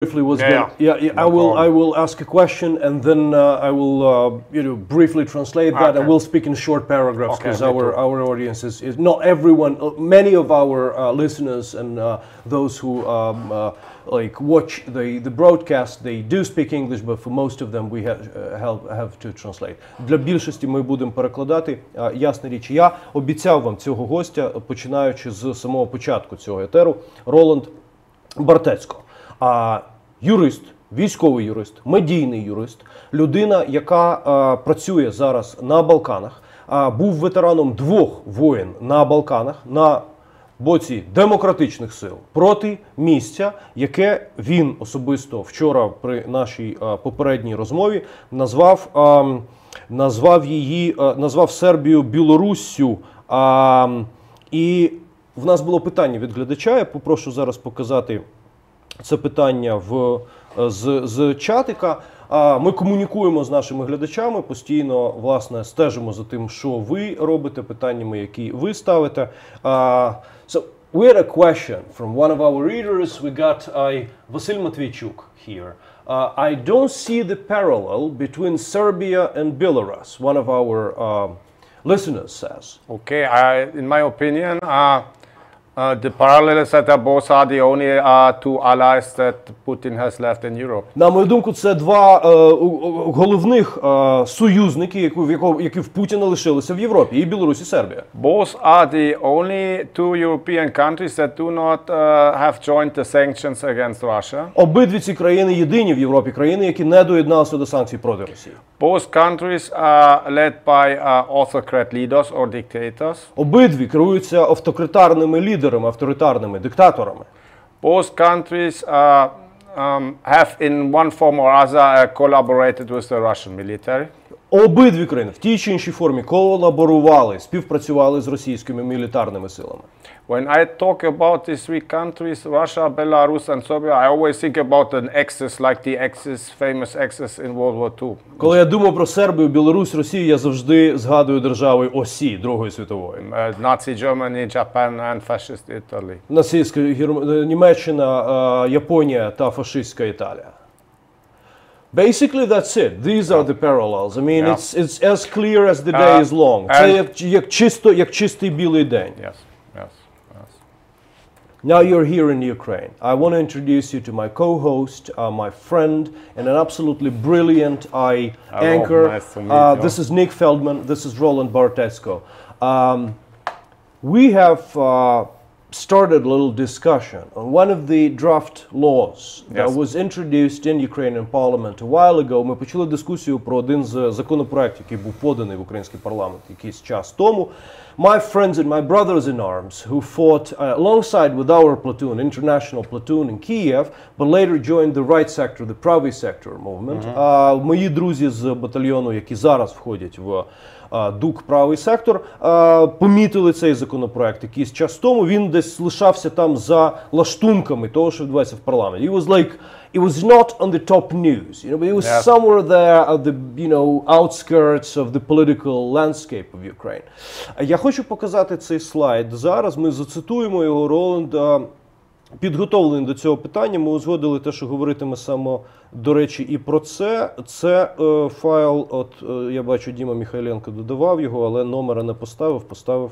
briefly was I will ask a question and then I will briefly translate that and we'll speak in short paragraphs because our audience is not everyone, many of our listeners and those who like watch the broadcast, they do speak English, but for most of them we have to translate. Для більшості ми будемо перекладати. Ясна річ, я обіцяв вам цього гостя, починаючи з самого початку цього етеру, Роланд Бартецько. Юрист, військовий юрист, медійний юрист, людина, яка працює зараз на Балканах, був ветераном 2 воєн на Балканах, на боці демократичних сил, проти місця, яке він особисто вчора при нашій попередній розмові назвав Сербію Білоруссю. І в нас було питання від глядача, я попрошу зараз показати це питання з чатика. Ми комунікуємо з нашими глядачами, постійно, власне, стежимо за тим, що ви робите, питаннями, які ви ставите. So, we had a question from one of our readers. We got Vasil Matveychuk here. I don't see the parallel between Serbia and Belarus, one of our listeners says. Okay, in my opinion, the parallels that both are the only 2 allies that Putin has left in Europe. На мою думку, це 2 головних союзники, які в Путіна лишилися в Європі, і Білорусь, і Сербія. Both are the only 2 European countries that do not have joined the sanctions against Russia. Обидві ці країни єдині в Європі, країни, які не доєдналися до санкцій проти Росії. Both countries are led by autocrat leaders or dictators. Обидві керуються автократарними лідерами, авторитарними диктаторами. Both countries have in one form or other collaborated with the Russian military. Обидві країни в тій чи іншій формі колаборували, співпрацювали з російськими мілітарними силами. When I talk about these 3 countries, Russia, Belarus and Serbia, I always think about an axis like the axis, famous axis in World War II. Коли я думаю про Сербію, Білорусь, Росію, я завжди згадую держави осі Другої світової. Nazi Germany, Japan and fascist Italy. Нацистська Німеччина, Японія та фашистська Італія. Basically, that's it. These are the parallels. I mean, it's as clear as the day is long. Це як чистий білий день. Yes. Now you're here in Ukraine. I want to introduce you to my co-host, my friend, and an absolutely brilliant anchor. Nice to meet you. This is Nick Feldman. This is Rolанд Бартецько. We have started a little discussion on one of the draft laws that was introduced in Ukrainian parliament a while ago. Ми почали дискусію про один з законопроєктів, який був поданий в український парламент якийсь час тому. My friends and my brothers in arms who fought alongside with our platoon, international platoon in Kiev, but later joined the right sector, the правий sector movement. Мої друзі з батальйону, які зараз входять в ДУК правий сектор, помітили цей законопроект якийсь час тому. Він десь лишався там за лаштунками того, що відбувається в парламенті. It was not on the top news, but it was somewhere there at the, outskirts of the political landscape of Ukraine. Я хочу показати цей слайд зараз. Ми зацитуємо його. Роланд підготовлений до цього питання. Ми узгодили те, що говоритиме саме, до речі, і про це. Це файл, я бачу, Діма Михайленко додавав його, але номера не поставив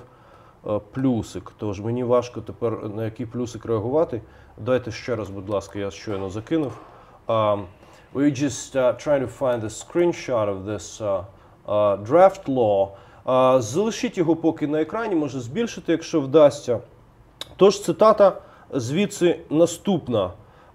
плюсик. Тож мені важко тепер на який плюсик реагувати. Дайте ще раз, будь ласка, я щойно закинув. We're just trying to find a screenshot of this draft law. Залишіть його поки на екрані, може збільшити, якщо вдасться. Тож цитата звідси наступна.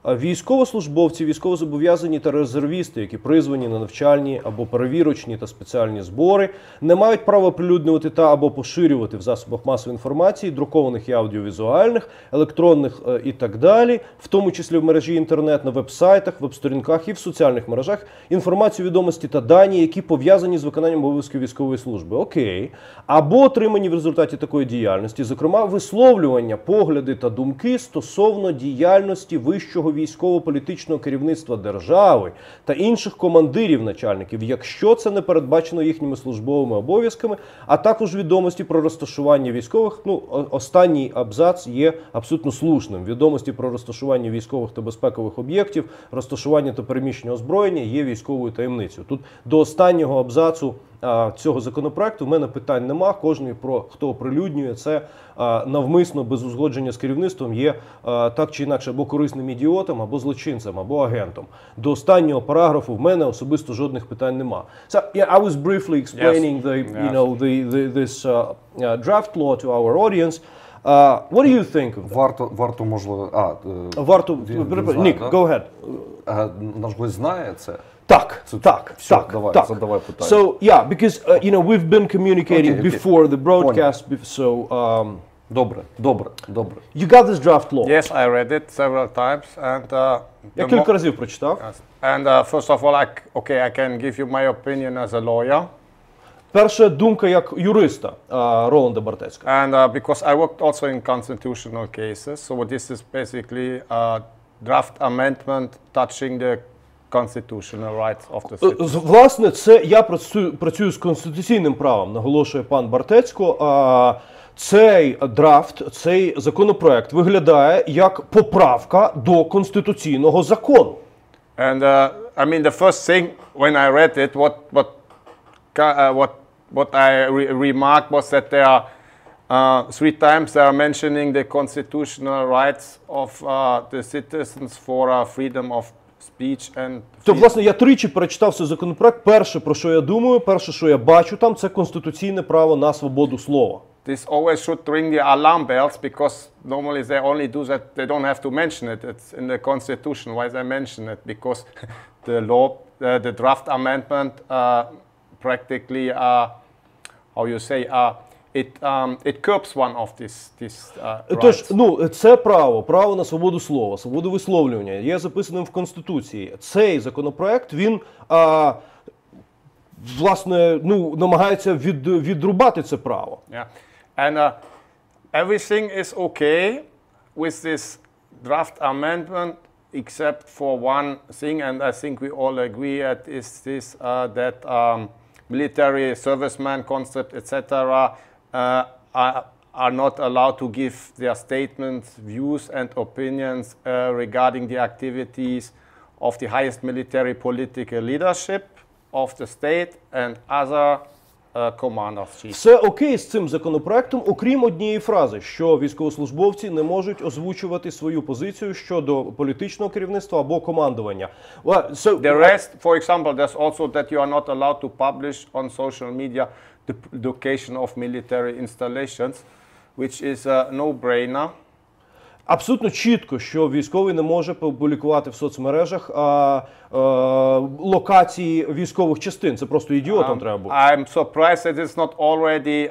Військовослужбовці, військовозобов'язані та резервісти, які призвані на навчальні або перевірочні та спеціальні збори, не мають права оприлюднювати та або поширювати в засобах масової інформації, друкованих і аудіовізуальних, електронних і так далі, в тому числі в мережі інтернет, на веб-сайтах, веб-сторінках і в соціальних мережах, інформацію, відомості та дані, які пов'язані з виконанням обов'язків військової служби. Окей. Або отримані в результаті такої діяльності, зокрема, висловлювання, погляди та думки стосовно діяльності вищого будь-якого військово-політичного керівництва держави та інших командирів начальників, якщо це не передбачено їхніми службовими обов'язками, а також відомості про розташування військових. Ну, останній абзац є абсолютно слушним. Відомості про розташування військових та безпекових об'єктів, розташування та переміщення озброєння є військовою таємницею. Тут до останнього абзацу цього законопроекту в мене питань нема. Кожний, хто оприлюднює це навмисно, без узгодження з керівництвом, є так чи інакше або корисним ідіотом, або злочинцем, або агентом. До останнього параграфу в мене особисто жодних питань нема. So, yeah, I was briefly explaining this draft law to our audience. What do you think of that? Варто можливо... Нік, go ahead. Наш гость знає це? Так. Задавай питання. So, yeah, because, we've been communicating before the broadcast, so... Добре. You got this draft law? Yes, I read it several times, and... Я кілька разів прочитав. And first of all, I can give you my opinion as a lawyer. Перша думка як юриста Роланда Бартецька. And because I worked also in constitutional cases, so this is basically a draft amendment touching the constitutional rights of the citizens. Власне, я працюю з конституційним правом, наголошує пан Бартецько. Цей драфт, цей законопроект виглядає як поправка до конституційного закону. And the first thing when I read it, what I remarked was that there are 3 times they are mentioning the constitutional rights of the citizens for freedom of speech and... То, власне, я тричі перечитав цей законопроект. Перше, про що я думаю, перше, що я бачу там, це конституційне право на свободу слова. This always should ring the alarm bells, because normally they only do that, they don't have to mention it. It's in the Constitution. Why they mention it? Because the law, the draft amendment practically, how you say, it curbs one of these rights. Тож, це право на свободу слова, свободу висловлювання є записаним в Конституції. Цей законопроект, він, власне, намагається відрубати це право. Yeah. And everything is okay with this draft amendment except for one thing, and I think we all agree that is this that military serviceman concept, etc., are not allowed to give their statements, views, and opinions regarding the activities of the highest military political leadership of the state and other commanders. Все окей з цим законопроектом, окрім однієї фрази, що військовослужбовці не можуть озвучувати свою позицію щодо політичного керівництва або командування. The rest, for example, there's also that you are not allowed to publish on social media the location of military installations, which is a no-brainer. Абсолютно чітко, що військовий не може публікувати в соцмережах локації військових частин. Це просто ідіотом треба бути. I'm surprised that it's not already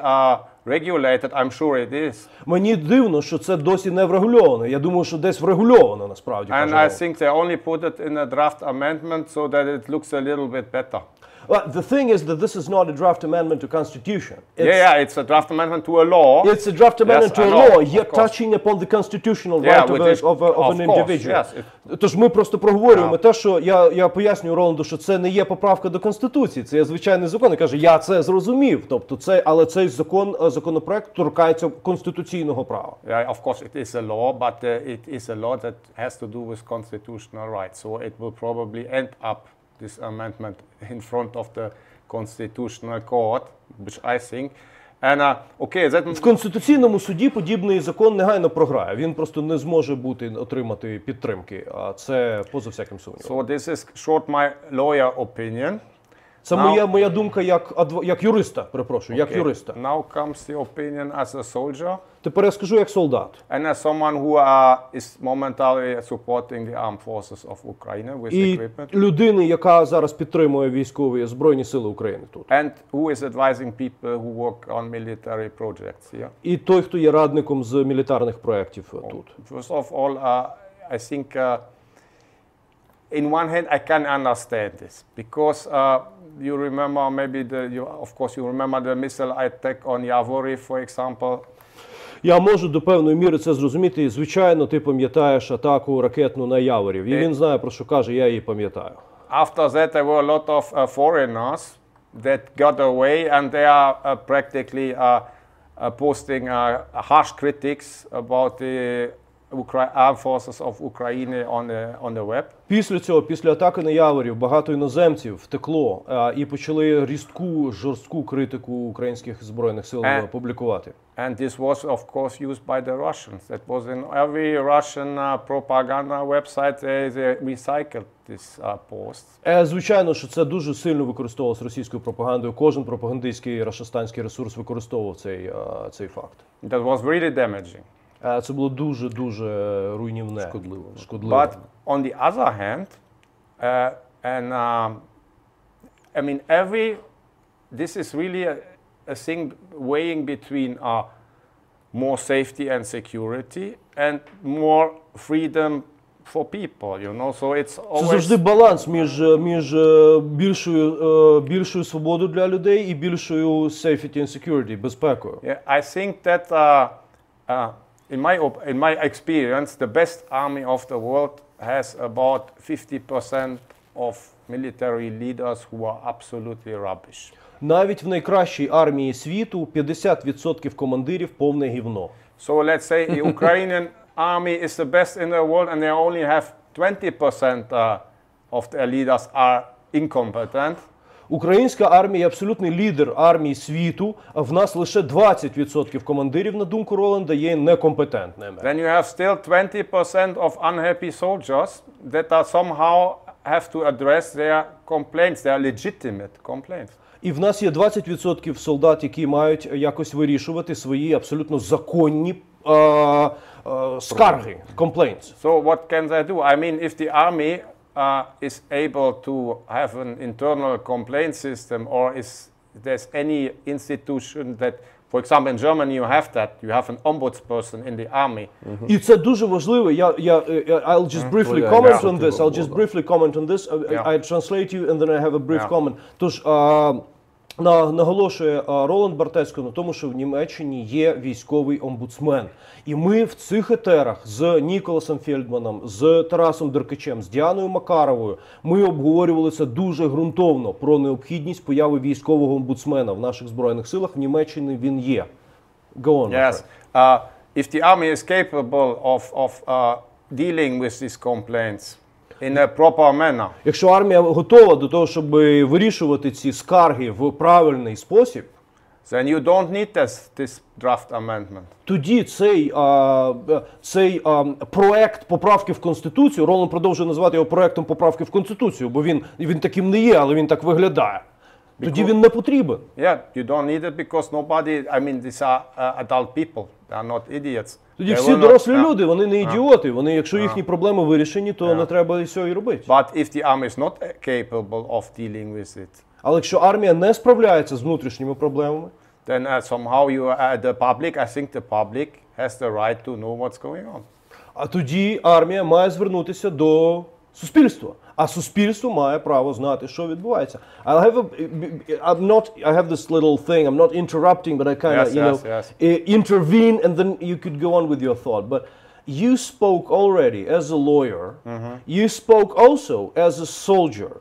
regulated. I'm sure it is. Мені дивно, що це досі не врегульовано. Я думаю, що десь врегульовано насправді. And I think they only put it in a draft amendment so that it looks a little bit better. Well, the thing is that this is not a draft amendment to Constitution. It's a draft amendment to a law. It's a draft amendment to a law, yet touching upon the constitutional right of an individual. Тож ми просто проговорюємо те, що я пояснюю Роланду, що це не є поправка до Конституції, це є звичайний закон. І каже, я це зрозумів. Тобто але цей законопроект торкається конституційного права. Yeah, of course it is a law, but it is a law that has to do with constitutional rights. So it will probably end up this amendment in front of the Constitutional Court, which I think. And, В Конституційному суді подібний закон негайно програє. Він просто не зможе отримати підтримки. А це поза всяким сумнівом. So this is short my lawyer opinion. Це моя думка як юриста, перепрошую, як юриста. Now comes the opinion as a soldier. Тепер я скажу як солдат. And as someone who is momentarily supporting the armed forces of Ukraine with equipment. І людини, яка зараз підтримує військові Збройні Сили України тут. And who is advising people who work on military projects here. І той, хто є радником з мілітарних проєктів тут. First of all, I think in one hand I can understand this because you remember maybe you remember the missile attack on Yavori, for example. Я можу до певної міри це зрозуміти. Звичайно, ти пам'ятаєш атаку ракетну на Яворів. І він знає, про що каже, я її пам'ятаю. After that, there were a lot of foreigners that got away, and they are practically posting harsh critics about the armed forces of Ukraine on the web. Після цього, після атаки на Яворів, багато іноземців втекло і почали різку, жорстку критику українських збройних сил публікувати. And this was, of course, used by the Russians. That was in every Russian propaganda website. They recycled this post. Звичайно, що це дуже сильно використовувалося російською пропагандою. Кожен пропагандистський рашистанський ресурс використовував цей факт. That was really damaging. Це було дуже руйнівне, шкодливо. But on the other hand, I mean, this is really a thing weighing between more safety and security and more freedom for people, you know. So it's always... Це завжди баланс між більшою свободою для людей і більшою safety and security, безпекою. Yeah, I think that in my experience, the best army of the world has about 50% of military leaders who are absolutely rubbish. Навіть в найкращій армії світу 50% командирів повне гівно. So let's say the Ukrainian army is the best in the world and they only have 20% of their leaders are incompetent. Українська армія – абсолютний лідер армії світу, а в нас лише 20% командирів, на думку Роланда, є некомпетентними. Then you have still 20% of unhappy soldiers that are somehow have to address their complaints, their legitimate complaints. І в нас є 20% солдат, які мають якось вирішувати свої абсолютно законні скарги, complaints. So what can they do? I mean, if the army is able to have an internal complaint system, or is there's any institution that, for example, in Germany you have that, you have an ombudsperson in the army. І це дуже важливо. I'll just briefly comment on this. I'll just briefly comment on this. I translate you and then I have a brief comment. Тож, наголошує Роланд Бартецько на тому, що в Німеччині є військовий омбудсмен. І ми в цих етерах з Міколасом Фельдманом, з Тарасом Деркачем, з Діаною Макаровою, ми обговорювали це дуже ґрунтовно про необхідність появи військового омбудсмена в наших Збройних силах. В Німеччині він є. Go on. Yes. If the army is capable of dealing with these complaints in a proper manner. Якщо армія готова до того, щоб вирішувати ці скарги в правильний спосіб, then you don't need this draft amendment. Тоді цей проект поправки в Конституцію, Роланд продовжує називати його проектом поправки в Конституцію, бо він таким не є, але він так виглядає. Тоді він не потрібен. Yeah, you don't need it because nobody, I mean, these are adult people, they are not idiots. Тоді всі дорослі люди, вони не ідіоти, вони, якщо їхні проблеми вирішені, то не треба і все і робити. But if the army is not capable of dealing with it, але якщо армія не справляється з внутрішніми проблемами, then somehow the public, I think the public has the right to know what's going on. А тоді армія має звернутися до суспільства. А суспільство має право знати, що відбувається. I have this little thing, I'm not interrupting, but I kind of, intervene and then you could go on with your thought. But you spoke already as a lawyer, you spoke also as a soldier.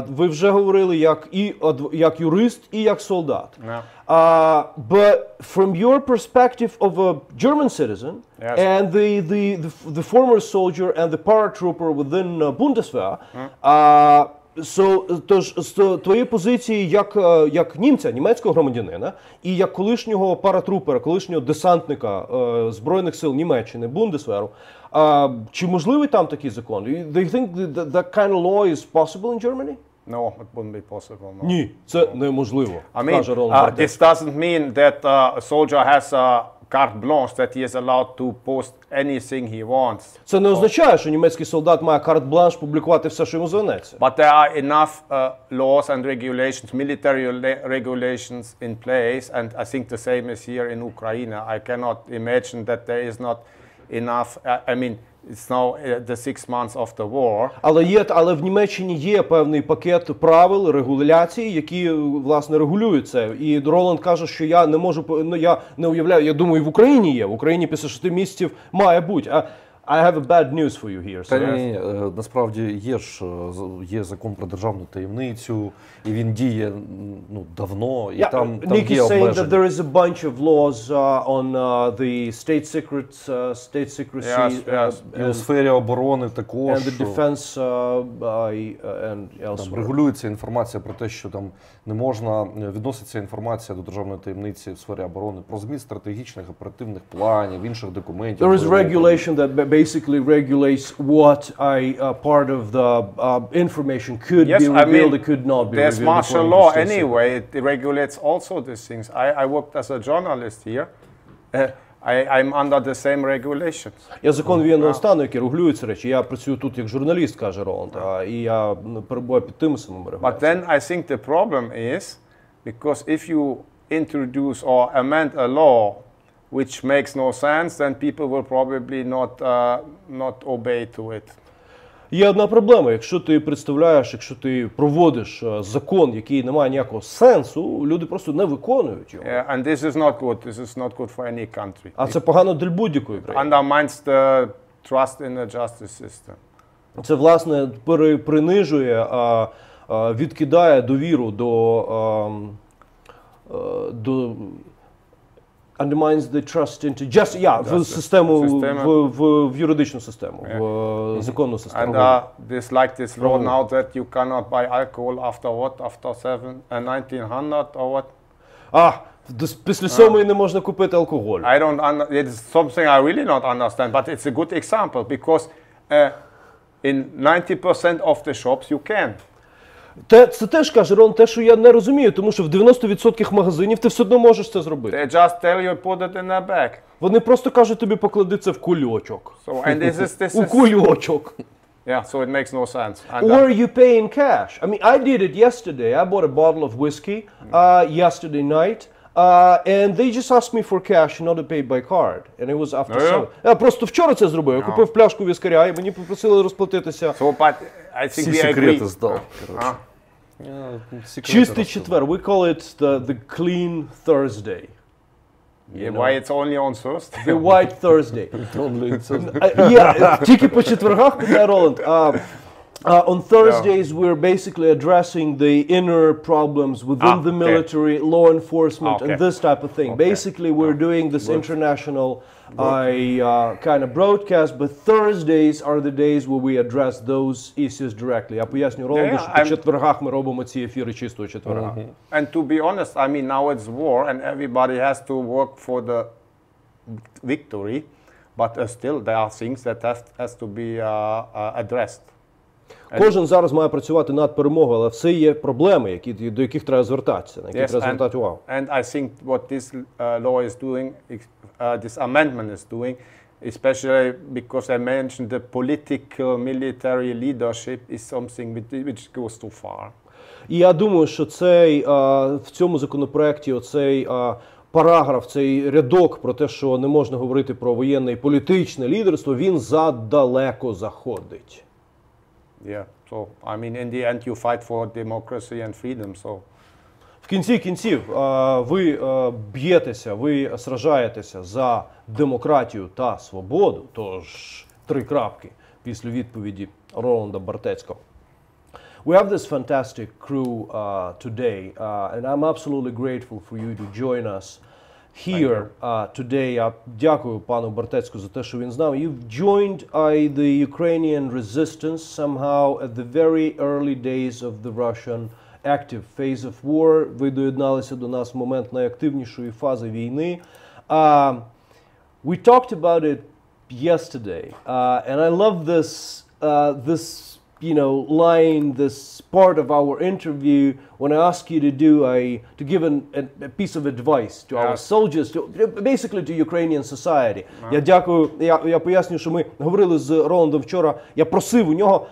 Ви вже говорили як юрист і як солдат. But from your perspective of a German citizen, and the former soldier and the paratrooper within Buндесверу, тож з твоєї позиції як німця, німецького громадянина, і як колишнього паратрупера, колишнього десантника Збройних сил Німеччини, Бундесверу, чи можливий там такий закон? Do you think that kind of law is possible in Germany? No, it wouldn't be possible. No. Ні, це неможливо. I mean, this doesn't mean that a soldier has a carte blanche that he is allowed to post anything he wants. Це не означає, що німецький солдат має карт-бланш публікувати все, що йому заманеться. But there are enough laws and regulations, military regulations in place, and I think the same is here in Ukraine. I cannot imagine that there is not enough. I mean, It's now the 6 months of the war. Але в Німеччині є певний пакет правил, регуляцій, які, власне, регулюють це. І Роланд каже, що я не можу, я не уявляю, я думаю, і в Україні є. В Україні після 6 місяців має бути. I have a bad news for you here. Та ні, насправді є закон про державну таємницю, і він діє давно, і там є обмеження. Saying that there is a bunch of laws on the state secrecy, і у сфері оборони також. And the defense and elsewhere. Там регулюється інформація про те, що там не можна, відноситься інформація до державної таємниці в сфері оборони про зміст стратегічних оперативних планів, інших документів. There is regulation that basically regulates what part of the information could be revealed, it could not be revealed. There's martial law anyway. It regulates also these things. I worked as a journalist here. I'm under the same regulations. Є закон воєнного стану, який регулює ці речі. Я працюю тут як журналіст, каже Роланд, і я перебуваю під тими самими регуляціями. But then I think the problem is, because if you introduce or amend a law which makes no sense, then people will probably not obey to it. Є одна проблема. Якщо ти представляєш, якщо ти проводиш закон, який не має ніякого сенсу, люди просто не виконують його. Yeah, and this is not good. This is not good for any country. А це погано для будь-якої країни. Undermines the trust in the justice system. Це, власне, принижує, відкидає довіру до undermines the trust into в систему, в юридичну систему, в законну систему. And this this law now that you cannot buy alcohol after what? After 1900 or what? Після 7-ї не можна купити алкоголь. It's something I really not understand, but it's a good example because in 90% of the shops you can. Це теж, каже Рон, те, що я не розумію, тому що в 90% магазинів ти все одно можеш це зробити. They just tell you put it in a bag. Вони просто кажуть тобі поклади це в кульочок. And this У кульочок. Yeah, so it makes no sense. Or you pay in cash. I mean, I did it yesterday. I bought a bottle of whiskey yesterday night. And they just asked me for cash, not to pay by card. And it was after 7. Я просто вчора це зробив. Я купив пляшку віскаря, і мені попросили розплатитися. So, but I think we agree. Здав, Чистий четвер. We call it the clean Thursday. Why it's only on Thursday? The white Thursday. Тільки по четвергах, питає Роланд. On Thursdays, we're basically addressing the inner problems within the military, law enforcement, and this type of thing. Basically, we're doing this international kind of broadcast, but Thursdays are the days where we address those issues directly. Я поясню Роланду, що по четвергах ми робимо ці ефіри чистого четверга. And to be honest, I mean, now it's war and everybody has to work for the victory, but still there are things that has to be addressed. Кожен зараз має працювати над перемогою, але все є проблеми, до яких треба звертатися, на які треба звертати увагу. And I think what this law is doing, this amendment is doing, especially because I mentioned the political military leadership is something which goes too far. І я думаю, що в цьому законопроекті оцей параграф, цей рядок про те, що не можна говорити про воєнне і політичне лідерство, він задалеко заходить. Yeah, so I mean, in the end, you fight for democracy and freedom. So в кінці кінців ви б'єтеся, ви сражаєтеся за демократію та свободу. Тож 3 крапки після відповіді Роланда Бартецько. We have this fantastic crew today, and I'm absolutely grateful for you to join us here today. Я дякую пану Бартецьку за те, що він з нами. You've joined the Ukrainian resistance somehow at the very early days of the Russian active phase of war. Ви доєдналися до нас в момент найактивнішої фази війни. We talked about it yesterday, and I love this line, this part of our interview when I ask you to give a piece of advice to our soldiers, basically to Ukrainian society. Я дякую, я поясню, що ми говорили з Роландом вчора, я просив у нього,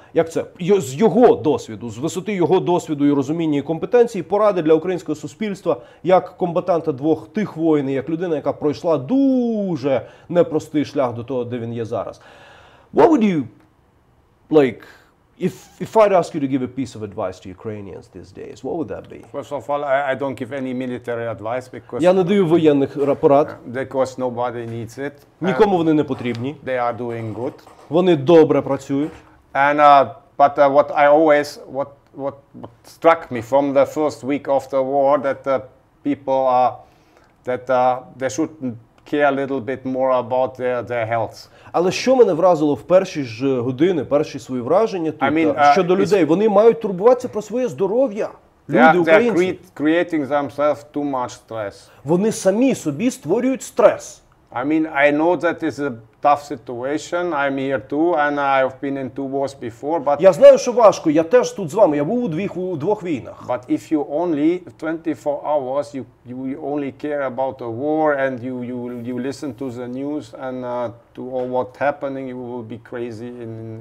з його досвіду, з висоти його досвіду і розуміння і компетенції, поради для українського суспільства, як комбатанта 2 тих воїн, як людина, яка пройшла дуже непростий шлях до того, де він є зараз. What would you, like, if I'd ask you to give a piece of advice to Ukrainians these days, what would that be? First of all, I don't give any military advice because Я не даю воєнних порад, because nobody needs it. нікому вони не потрібні, They are doing good. вони добре працюють. And but what I always what struck me from the first week of the war that people they should care a little bit more about their health. Але що мене вразило в перші ж години, перші свої враження тут, I mean, щодо людей, вони мають турбуватися про своє здоров'я. Люди, They're українці. creating themselves too much stress. Вони самі собі створюють стрес. I mean, I know that it's a tough situation. I'm here too, and I've been in 2 wars before. But Я знаю, що важко, я теж тут з вами, я був у двох війнах. but if you only 24 hours, you only care about the war, and you listen to the news and to all what's happening, you will be crazy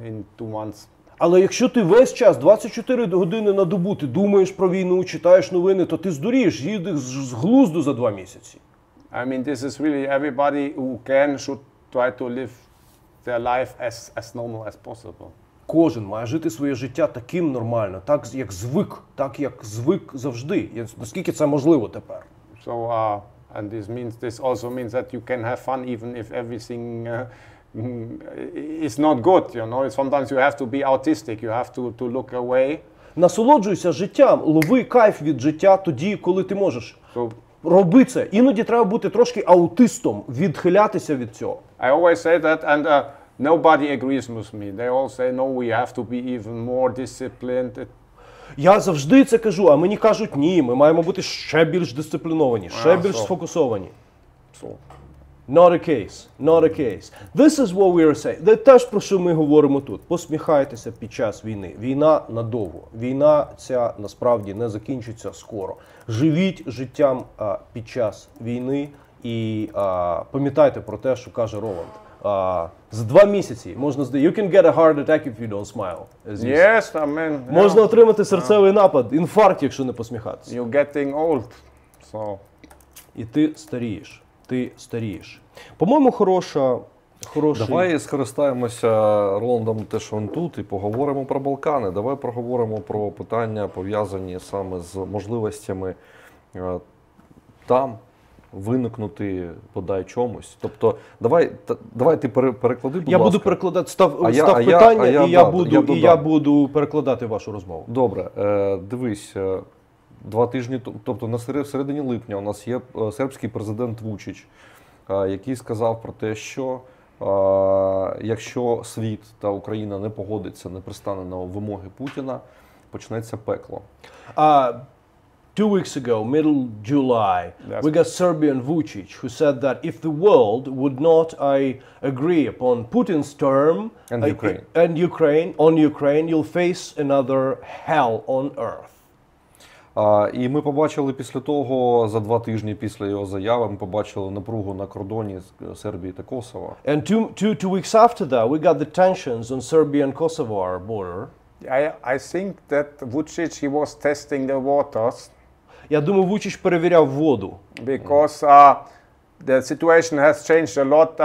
in 2 months. Але якщо ти весь час, 24 години на добу, ти думаєш про війну, читаєш новини, то ти здурієш, їдеш з глузду за 2 місяці. I mean, this is really everybody who can should try to live their life as normal as possible. Кожен має жити своє життя таким нормально, так як звик завжди. Наскільки це можливо тепер. So, and this also means that you can have fun even if everything is not good, you know. Sometimes you have to be autistic, you have to look away. Насолоджуйся життям, лови кайф від життя тоді, коли ти можеш. So, Роби це. Іноді треба бути трошки аутистом, відхилятися від цього. I always say that, and nobody agrees with me. They all say, no, we have to be even more disciplined. Я завжди це кажу, а мені кажуть, ні, ми маємо бути ще більш дисципліновані, ще більш сфокусовані. So, Not a case, not a case. This is what we are saying. Це теж, про що ми говоримо тут. Посміхайтеся під час війни. Війна надовго. Війна ця насправді не закінчиться скоро. Живіть життям під час війни і пам'ятайте про те, що каже Роланд. За 2 місяці можна you can get a heart attack if you don't smile. yes, I mean, Можна отримати серцевий напад, інфаркт, якщо не посміхатися. you're getting old. So, І ти старієш. Ти старієш. По-моєму, хороший... Давай скористаємося Роландом, те, що він тут, і поговоримо про Балкани. Давай поговоримо про питання, пов'язані саме з можливостями там виникнути бодай чомусь. Тобто, давай ти переклади, будь ласка. Я буду перекладати, став питання, і я буду перекладати вашу розмову. Добре, дивись, 2 тижні, тобто на середині липня у нас є сербський президент Вучич, який сказав про те, що якщо світ та Україна не погодиться, не пристане на вимоги Путіна, почнеться пекло. 2 weeks ago, middle July, Yes. we got Serbian Vučić, who said that if the world would not agree upon Putin's term And Ukraine, you'll face another hell on earth. І ми побачили після того, за 2 тижні після його заяви, ми побачили напругу на кордоні з Сербії та Косово. And two weeks after that, we got the tensions on Serbian-Kosovar border. I think that Vučić, he was testing the waters. Я думаю, Вучич перевіряв воду. Because the situation has changed a lot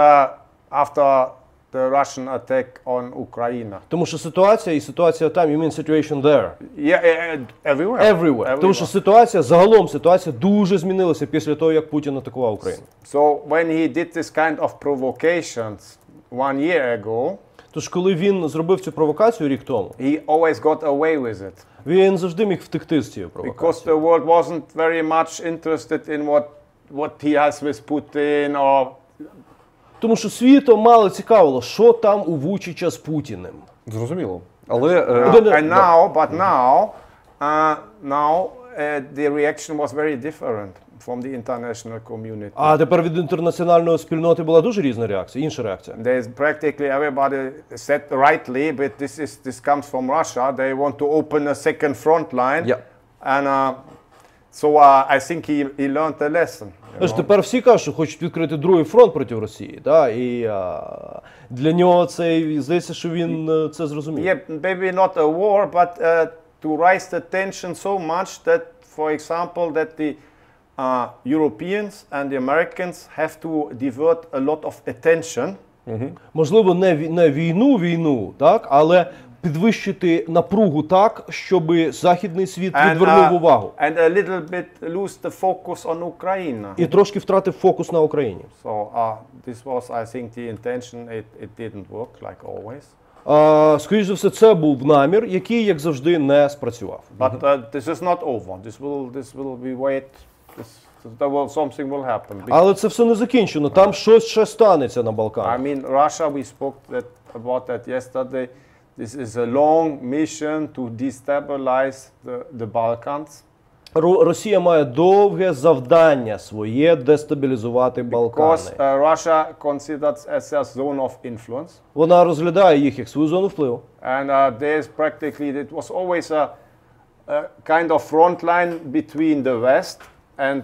after the Russian attack on Ukraine. Тому що ситуація там, you mean situation there? Yeah, everywhere. Everywhere. Тому що ситуація дуже змінилася після того, як Путін атакував Україну. So when he did this kind of provocations 1 year ago, Тож, коли він зробив цю провокацію рік тому, he always got away with it. він завжди міг втекти з цією Because провокацією. the world wasn't very much interested in what he has with Putin or... Тому що світу мало цікавило, що там у Вучича з Путіним. Зрозуміло. Але now the reaction was very different from the international community. А тепер від інтернаціональної спільноти була дуже різна реакція, інша реакція. There's practically everybody said rightly, but this comes from Russia. They want to open a second front line. Yeah. And so I think he learned a lesson. Тож тепер всі кажуть, що хочуть відкрити другий фронт проти Росії. Да? І для нього це, здається, що він це зрозумів. Yeah, maybe not a war, but to raise the tension so much that, for example, that the Europeans and the Americans have to divert a lot of attention Можливо, не війну, так, але підвищити напругу так, щоб західний світ відвернув увагу. And a little bit lose the focus on Ukraine. І трошки втратив фокус на Україні. So this was, I think, the intention. It didn't work like always. Скоріше за все, це був намір, який, як завжди, не спрацював. But this is not over. This will be wait. Something will happen. Але це все не закінчено. Там щось ще станеться на Балканах. I mean, Russia. We spoke about that yesterday. This is a long mission to destabilize the Balkans. Росія має довге завдання своє дестабілізувати Балкани. Because Russia considers as a zone of influence. Вона розглядає їх як свою зону впливу. And there's practically, it was always a kind of front line between the West and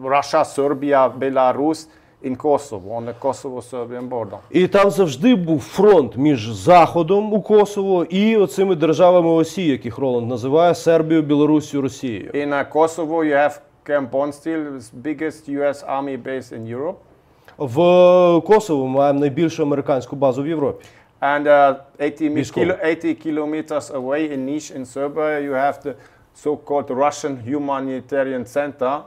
Russia, Serbia, Belarus in Kosovo, on the Kosovo-Serbian border. І там завжди був фронт між Заходом у Косово і оцими державами осі, яких Роланд називає Сербією, Білоруссю, Росією. In Kosovo you have Camp Bondsteel, biggest US army base in Europe. В Косово ми маємо найбільшу американську базу в Європі. And 80 kilometers away in Niš in Serbia you have the so-called Russian Humanitarian Center,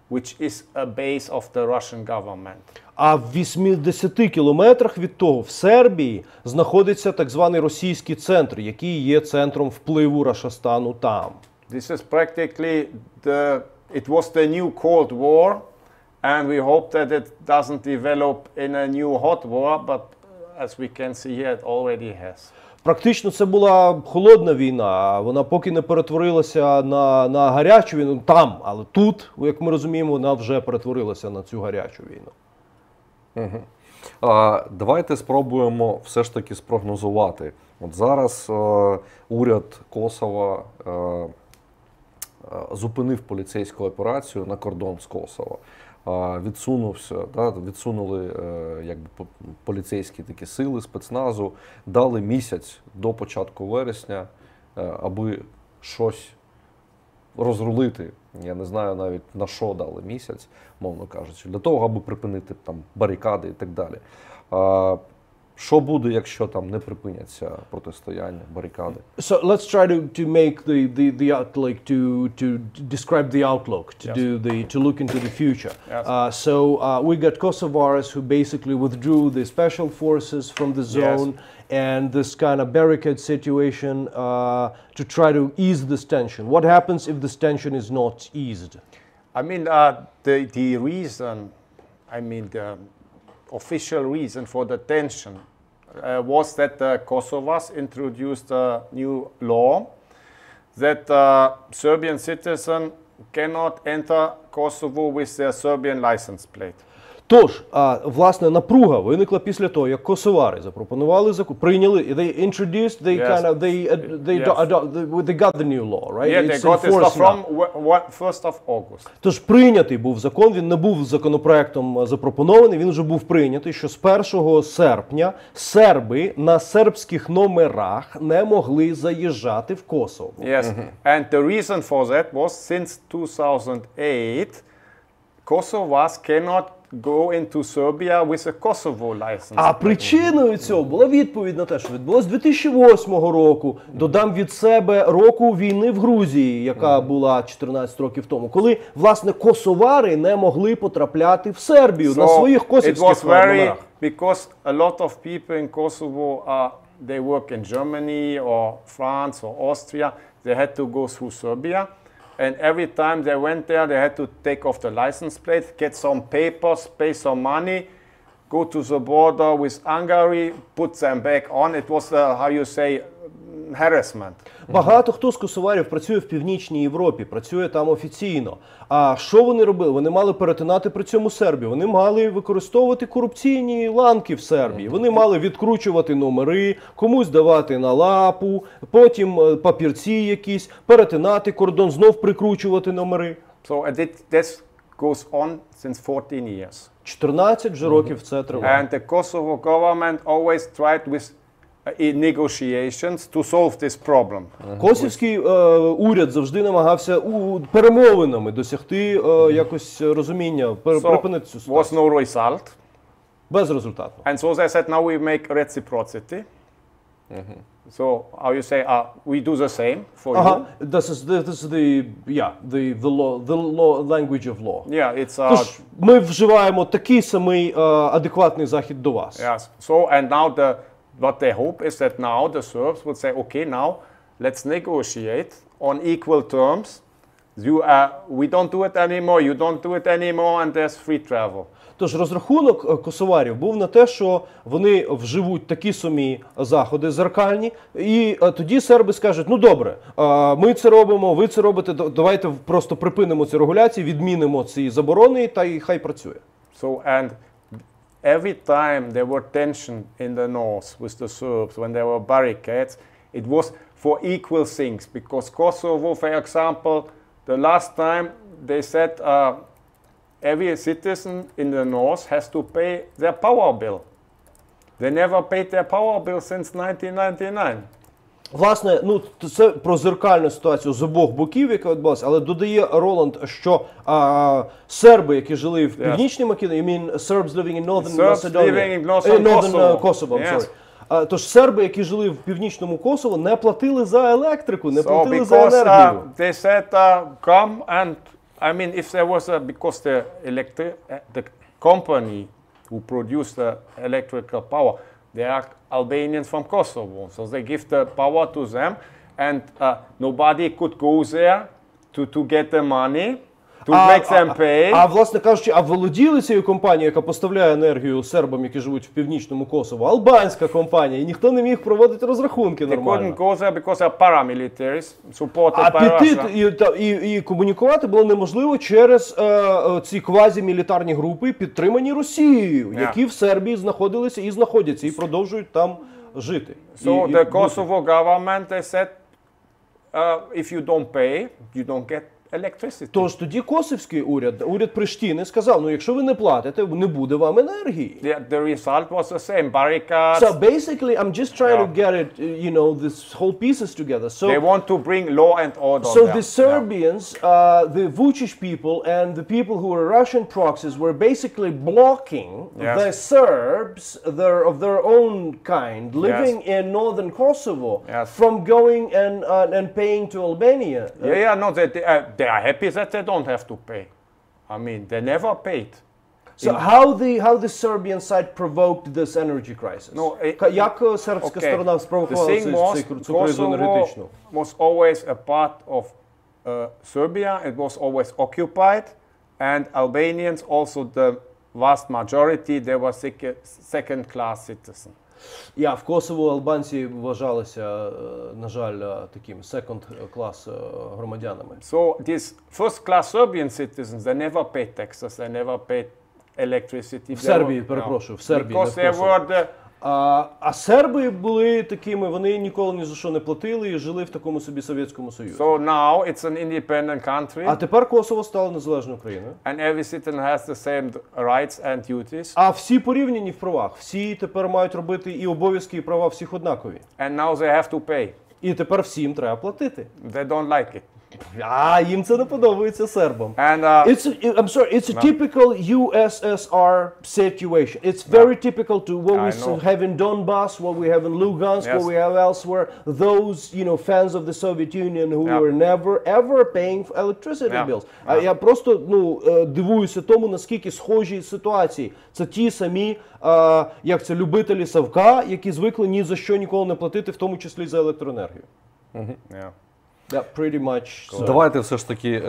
which is a base of the Russian government. А в 80 кілометрах від того в Сербії знаходиться так званий російський центр, який є центром впливу Рашастану там. This is practically it was the new Cold War, and we hope that it doesn't develop in a new hot war, but as we can see here, it already has. Практично це була холодна війна, вона поки не перетворилася на гарячу війну там, але тут, як ми розуміємо, вона вже перетворилася на цю гарячу війну. Давайте спробуємо все ж таки спрогнозувати. От зараз уряд Косова зупинив поліцейську операцію на кордон з Косово. Відсунули якби поліцейські такі сили спецназу, дали місяць до початку вересня, аби щось розрулити. Я не знаю навіть на що дали місяць, мовно кажучи, для того, аби припинити там барикади і так далі. Що буде, якщо там не припиняться протистояння, барикади? So let's try to make to describe the outlook, to look into the future. Yes. So we got Kosovars who basically withdrew the special forces from the zone, and this kind of barricade situation to try to ease this tension. What happens if this tension is not eased? I mean, the reason, the official reason for the tension was that the Kosovars introduced a new law that Serbian citizens cannot enter Kosovo with their Serbian license plate. Тож, власне, напруга виникла після того, як косовари запропонували закон, прийняли, they introduced, they got the new law, right? Yeah, they got it from 1st of August. Тож прийнятий був закон, він не був законопроектом запропонований, він вже був прийнятий, що з 1 серпня серби на сербських номерах не могли заїжджати в Косово. Yes, and the reason for that was since 2008, Kosovars cannot go into Serbia with a Kosovo license. А причиною цього була відповідь на те, що відбулося 2008 року, додам від себе року війни в Грузії, яка була 14 років тому, коли, власне, косовари не могли потрапляти в Сербію на своїх косівських номерах. Because a lot of people in Kosovo, they work in Germany or France or Austria, they had to go through Serbia. And every time they went there, they had to take off the license plate, get some papers, pay some money, go to the border with Hungary, put them back on. It was, how you say, harassment. Багато хто з косоварів працює в Північній Європі, працює там офіційно. А що вони робили? Вони мали перетинати при цьому Сербію. Вони мали використовувати корупційні ланки в Сербії. Вони мали відкручувати номери, комусь давати на лапу, потім папірці якісь, перетинати кордон, знов прикручувати номери. So this goes on since 14 years. 14 вже років це триває. And the Kosovo government always tried with negotiations to solve this problem. Косівський уряд завжди намагався перемовинами досягти якось розуміння, припинити цю ситуацію. Was no result. Безрезультатно. And so they said, now we make reciprocity. So how you say, we do the same for you. This is the law language of law. Yeah, it's Тож ми вживаємо такий самий адекватний захід до вас. yes. So and now what they hope is that now the Serbs would say, okay, now let's negotiate on equal terms. We don't do it anymore, you don't do it anymore, and there's free travel. Тож розрахунок косоварів був на те, що вони вживуть такі самі заходи зеркальні, і тоді серби скажуть, ну добре, ми це робимо, ви це робите, давайте просто припинимо ці регуляції, відмінимо ці заборони, та й хай працює. So and every time there were tension in the north with the Serbs, when there were barricades, it was for equal things, because Kosovo, for example, the last time they said every citizen in the north has to pay their power bill. They never paid their power bill since 1999. Власне, ну це про зеркальну ситуацію з обох боків, яка відбулася, але додає Роланд, що серби, які жили в Північній Македонії, I mean Serbs living in Northern Macedonia, Northern Kosovo, I'm sorry. Тож серби, які жили в Північному Косово, не платили за електрику, не платили за енергію. They said, come and I mean, if there was because the company who produced the electrical power, they are Albanians from Kosovo, so they give the power to them, and nobody could go there to get the money, to make them pay. А власне кажучи, володіли цією компанією, яка поставляє енергію сербам, які живуть в Північному Косово, албанська компанія, і ніхто не міг проводити розрахунки нормально. They couldn't go there because they're paramilitaries supported by Russia. І комунікувати було неможливо через ці квазімілітарні групи, підтримані Росією, які в Сербії знаходилися і знаходяться, і продовжують там жити. So the Kosovo government, they said, if you don't pay, you don't get electricity. Тож тоді косовський уряд Приштіни сказав, ну якщо ви не платите, не буде вам енергії. The result was the same, barricades. So basically, I'm just trying to get it, you know, this whole pieces together. So they want to bring law and order. So the Serbians, the Vučić people, and the people who were Russian proxies were basically blocking the Serbs, of their own kind, living in northern Kosovo, from going and paying to Albania. No, they are happy that they don't have to pay. I mean, they never paid. So how the Serbian side provoked this energy crisis? Як сербська сторона спровокувала цю кризу енергетичну? Was always a part of Serbia. It was always occupied, and Albanians, also the vast majority, they were second-class citizens. В Косово албанці вважалися, на жаль, такими second-class громадянами. So these first-class Serbian citizens, they never paid taxes, they never paid electricity. В Сербії, перепрошую, в Сербії, because they were the А серби були такими, вони ніколи ні за що не платили і жили в такому собі Совєтському Союзі. So now it's an independent country. А тепер Косово стало незалежною країною. And every citizen has the same rights and duties. А всі порівняні в правах. Всі тепер мають робити і обов'язки, і права всіх однакові. And now they have to pay. І тепер всім треба платити. They don't like it. Їм це не подобається сербам. And I'm sorry, it's a typical USSR situation. It's very typical to what we have in Donbass, what we have in Lugansk, what we have elsewhere. Those, fans of the Soviet Union who were never ever paying for electricity bills. Я просто дивуюся тому, наскільки схожі ситуації. Це ті самі, як це, любителі Савка, які звикли ні за що ніколи не платити, в тому числі за електроенергію. Pretty much so. Давайте все ж таки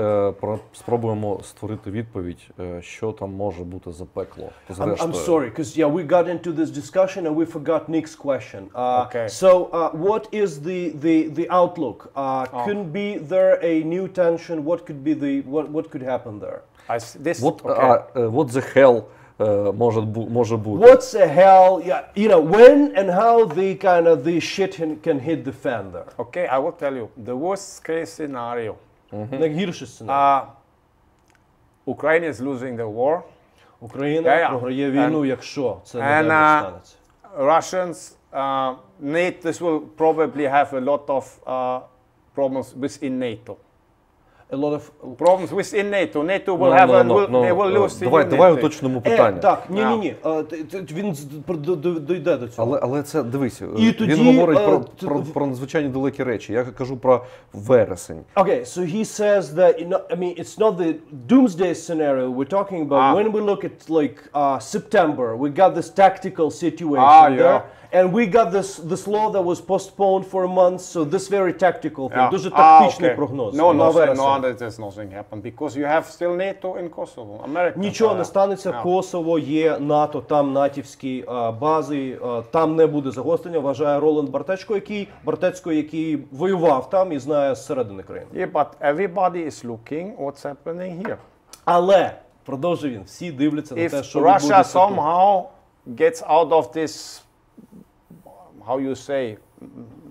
спробуємо створити відповідь, що там може бути за пекло. I'm sorry, because we got into this discussion and we forgot Nick's question. Okay. So what is the outlook? Couldn't be there a new tension? What could be what could happen there? What the hell може бути? What's the hell? When and how the shit can hit the fan there? Okay, I will tell you the worst case scenario. Найгірший сценарій. Ukraine is losing the war. Україна програє війну, якщо це не станеться. Russians this will probably have a lot of problems within NATO. a lot of Problems within NATO. NATO will have they will lose the unity. Давай уточнимо питання. Так, ні. Він дойде до цього. Але це, дивись, І тоді, він говорить про надзвичайно далекі речі. Я кажу про вересень. Okay, so he says that, I mean, it's not the doomsday scenario we're talking about. When we look at like September, we got this tactical situation there. And we got this law that was postponed for a month, so this very tactical thing. Дуже тактичний прогноз. No, there's nothing happened because you have still NATO in Kosovo. American. Нічого не станеться. Коsovo є НАТО, там натівські бази, там не буде загострення, вважає Роланд Бартецько, який воював там і знає зсередини країни. Yeah, but everybody is looking what's happening here. Але, продовжує він, всі дивляться на те, що відбудеться тут. If Russia тут. somehow gets out of this, how you say,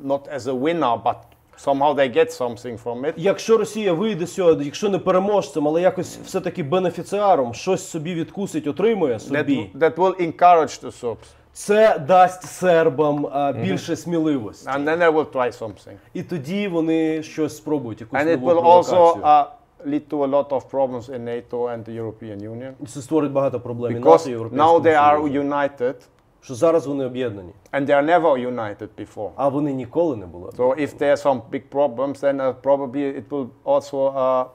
not as a winner, but somehow they get something from it. Якщо Росія вийде сьогодні, якщо не переможцем, але якось все-таки бенефіціаром, щось собі відкусить, отримує собі. That will encourage the Serbs. Це дасть сербам більше сміливості. And then they will try something. І тоді вони щось спробують, якусь нову провокацію. And it will also lead to a lot of problems in NATO and the European Union. Це створить багато проблем і Because НАТО, і Європейському now they are Союзу. united. Що зараз вони об'єднані. And they are never united before. А вони ніколи не були. So if there are some big problems, then probably it will also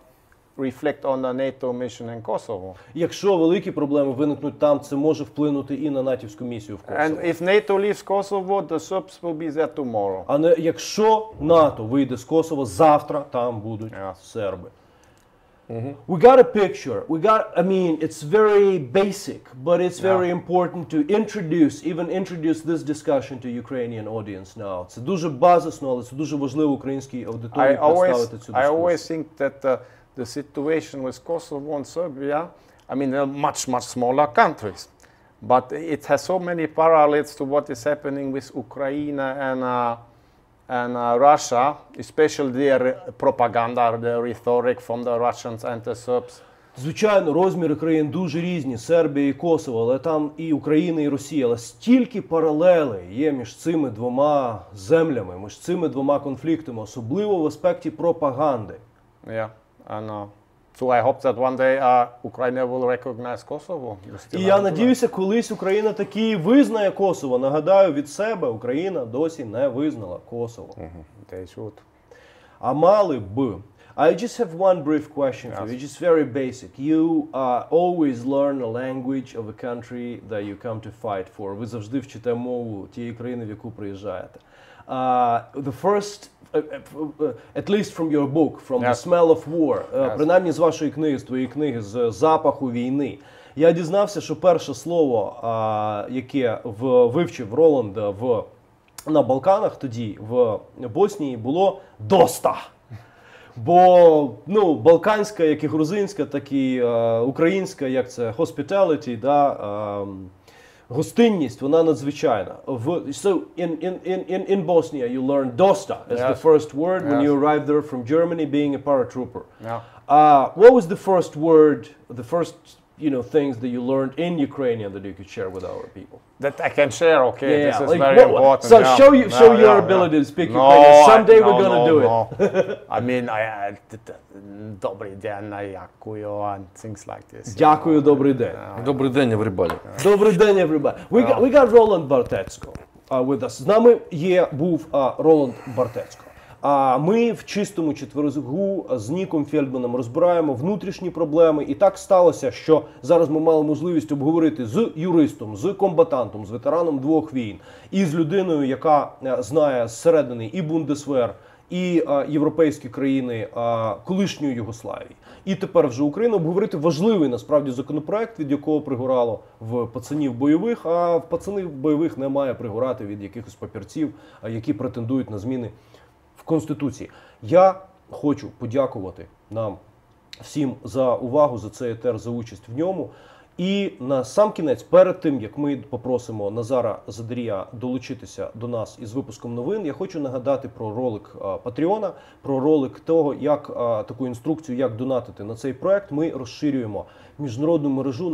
reflect on the NATO mission in Kosovo. Якщо великі проблеми виникнуть там, це може вплинути і на натівську місію в Косово. And if NATO leaves Kosovo, the Serbs will be there tomorrow. А не якщо НАТО вийде з Косово, завтра там будуть серби. We got a picture. I mean, it's very basic, but it's very important to introduce this discussion to Ukrainian audience now. Це дуже базисно, але це дуже важливо українській аудиторії представити цю дискусію. I always think that the situation with Kosovo and Serbia, I mean, they're much smaller countries, but it has so many parallels to what is happening with Ukraine and Russia, especially their propaganda, the rhetoric from the Russians and the Serbs. Звичайно, розміри країн дуже різні, Сербія і Косово, але там і Україна, і Росія. Але стільки паралелей є між цими двома землями, між цими двома конфліктами, особливо в аспекті пропаганди. Yeah, and so I hope that one day Ukraine will recognize Kosovo. І я надіюся, колись Україна таки визнає Косово. Нагадаю, від себе Україна досі не визнала Косово. They should. А мали б. I just have one brief question for you, just very basic. You always learn a language of a country that you come to fight for. Ви завжди вчите мову тієї країни, в яку приїжджаєте. The first, at least from your book, from The Smell of War, принаймні з вашої книги, з твоєї книги, з запаху війни, я дізнався, що перше слово, яке вивчив Роланд на Балканах тоді, в Боснії, було «доста». Бо, балканська, як і грузинська, так і українська, як це hospitality, гостинність, вона надзвичайна. So in Bosnia you learn dosta as the first word when you arrived there from Germany being a paratrooper. What was the first word, the first things that you learned in Ukrainian that you could share with our people? That I can share, okay? This is very important. So show your ability to speak Ukrainian. Someday we're going to do it. I mean, добрий день, дякую, and things like this. Дякую, добрий день. Добрий день, everybody. Добрий день, everybody. We got Роланд Бартецько with us. З нами був Роланд Бартецько. А ми в чистому четвергу з Ніком Фельдманом розбираємо внутрішні проблеми. І так сталося, що зараз ми мали можливість обговорити з юристом, з комбатантом, з ветераном двох війн і з людиною, яка знає зсередини і Бундесвер, і європейські країни колишньої Югославії. І тепер вже Україна обговорити важливий насправді законопроект, від якого пригорало в пацанів бойових, а в пацанів бойових не має пригорати від якихось папірців, які претендують на зміни в Конституції. Я хочу подякувати нам всім за увагу, за цей етер, за участь в ньому. І на сам кінець, перед тим, як ми попросимо Назара Задарія долучитися до нас із випуском новин, я хочу нагадати про ролик Патреона, про ролик того, як таку інструкцію, як донатити на цей проект. Ми розширюємо міжнародну мережу,